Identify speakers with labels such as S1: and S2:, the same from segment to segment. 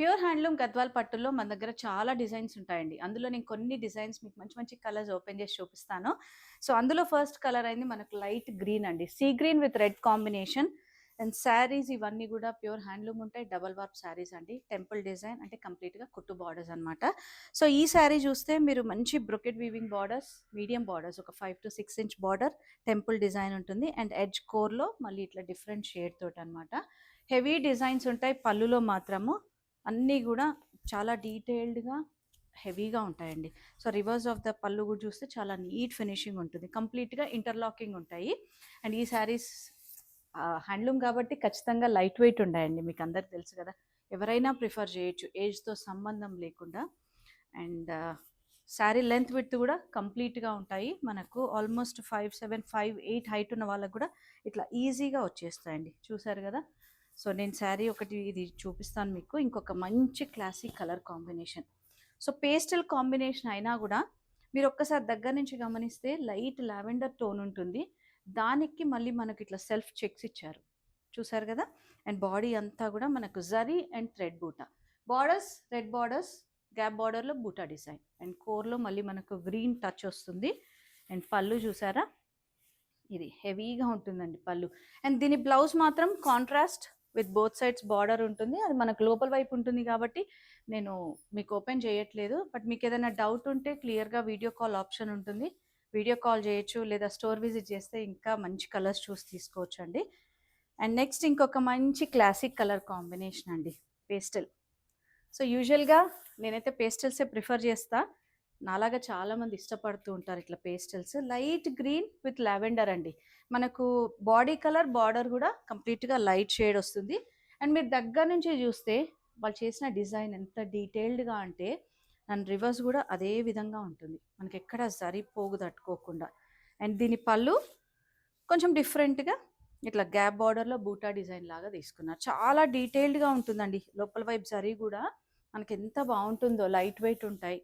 S1: Pure handloom Gadwal పట్టులో మన దగ్గర చాలా డిజైన్స్ ఉంటాయండి. అందులో నేను కొన్ని డిజైన్స్ మీకు మంచి మంచి కలర్స్ ఓపెన్ చేసి చూపిస్తాను. సో, అందులో ఫస్ట్ కలర్ అయింది మనకు లైట్ గ్రీన్ అండి. Sea green with red combination. And saris ఇవన్నీ కూడా ప్యూర్ హ్యాండ్లూమ్ ఉంటాయి. డబల్ వార్ప్ శారీస్ అండి. టెంపుల్ డిజైన్ అంటే కంప్లీట్‌గా కుట్టు బార్డర్స్ అనమాట. సో, ఈ శారీ చూస్తే మీరు మంచి brocade weaving borders, medium borders ఒక 5-6 ఇంచ్ బార్డర్, టెంపుల్ డిజైన్ ఉంటుంది. అండ్ ఎడ్జ్ కోర్‌లో మళ్ళీ ఇట్లా డిఫరెంట్ షేడ్ తోటనమాట. హెవీ డిజైన్స్ ఉంటాయి. పళ్ళులో మాత్రము అన్నీ గూడా చాలా డీటెయిల్డ్‌గా, హెవీగా ఉంటాయండి. సో, రివర్స్ ఆఫ్ ద పళ్ళు గూడా చూస్తే చాలా నీట్ ఫినిషింగ్ ఉంటుంది. కంప్లీట్‌గా ఇంటర్లాకింగ్ ఉంటాయి. అండ్ ఈ శారీస్ హ్యాండ్లూమ్ కాబట్టి ఖచ్చితంగా లైట్ వెయిట్ ఉంటాయండి. మీకందరికి తెలుసు గదా! ఎవరైనా ప్రిఫర్ జేయొచ్చు ఏజ్‌తో సంబంధం లేకుండా. అండ్ శారీ లెంత్ విడ్త్ గూడా కంప్లీట్‌గా ఉంటాయి. మనకు ఆల్మోస్ట్ 5'7", 5'8" హైట్ ఉన్న వాళ్ళకి గూడా ఇట్లా ఈజీగా వచ్చేస్తాయండి. చూసారు గదా! సో, నేను శారీ ఒకటి ఇది చూపిస్తాను మీకు. ఇంకొక మంచి classic colour combination. So, pastel combination అయినా గూడా మీరు ఒక్కసారి దగ్గర నుంచి గమనిస్తే లైట్ లావెండర్ టోన్ ఉంటుంది. దానికి మళ్ళీ మనకి ఇట్లా సెల్ఫ్ చెక్స్ ఇచ్చారు. చూసారు గదా! అండ్ బాడీ అంతా గూడా మనకు జరీ అండ్ థ్రెడ్ బూటా. బార్డర్స్ రెడ్ బార్డర్స్, గ్యాప్ బార్డర్‌లో బూటా డిజైన్. అండ్ కోర్‌లో మళ్ళీ మనకు గ్రీన్ టచ్ వస్తుంది. అండ్ పళ్ళు చూసారా? ఇది హెవీగా ఉంటుందండి పళ్ళు. అండ్ దీని బ్లౌజ్ మాత్రం contrast with both sides border ఉంటుంది. అది మనకు లోపల వైపు ఉంటుంది కాబట్టి నేను మీకు ఓపెన్ చేయట్లేదు. బట్ మీకు ఏదైనా డౌట్ ఉంటే క్లియర్‌గా వీడియో కాల్ ఆప్షన్ ఉంటుంది. వీడియో కాల్ చేయొచ్చు లేదా స్టోర్ విజిట్ చేస్తే ఇంకా మంచి కలర్స్ చూసి తీసుకోవచ్చండి. అండ్ నెక్స్ట్ ఇంకొక మంచి క్లాసిక్ కలర్ కాంబినేషన్ అండి. పేస్టల్. సో, యూజువల్‌గా నేనైతే పేస్టల్సే ప్రిఫర్ చేస్తా. నాలాగా చాలామంది ఇష్టపడుతూ ఉంటారు ఇట్లా pastels. Light green with lavender అండి. మనకు బాడీ కలర్ బార్డర్ గూడా కంప్లీట్‌గా లైట్ షేడ్ వస్తుంది. అండ్ మీరు దగ్గర నుంచి చూస్తే వాళ్ళు చేసిన డిజైన్ ఎంత డీటెయిల్డ్‌గా అంటే అండ్ రివర్స్ గూడా అదే విధంగా ఉంటుంది. మనకెక్కడ జరీ పోగు తట్టుకోకుండా. అండ్ దీని పళ్ళు కొంచెం డిఫరెంట్‌గా ఇట్లా గ్యాప్ బార్డర్‌లో బూటా డిజైన్ లాగా తీసుకున్నారు. చాలా డీటెయిల్డ్‌గా ఉంటుందండి. లోపల వైపు జరీ గూడా మనకెంత బావుంటుందో లైట్ వెయిట్ ఉంటాయి.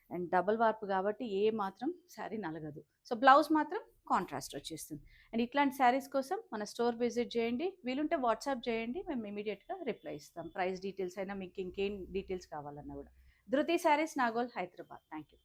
S1: అండ్ డబుల్ వార్ప్ కాబట్టి ఏ మాత్రం శారీ నలగదు. సో, బ్లౌజ్ మాత్రం కాంట్రాస్ట్ వచ్చేస్తుంది. అండ్ ఇట్లాంటి శారీస్ కోసం మన స్టోర్ విజిట్ చేయండి. వీలుంటే వాట్సాప్ చేయండి. మేము ఇమ్మీడియేట్‌గా రిప్లై ఇస్తాం. ప్రైస్ డీటెయిల్స్ అయినా మీకు ఇంకేం డీటెయిల్స్ కావాలన్నా గూడా. Dhriti sarees, Nagole, Hyderabad. Thank you.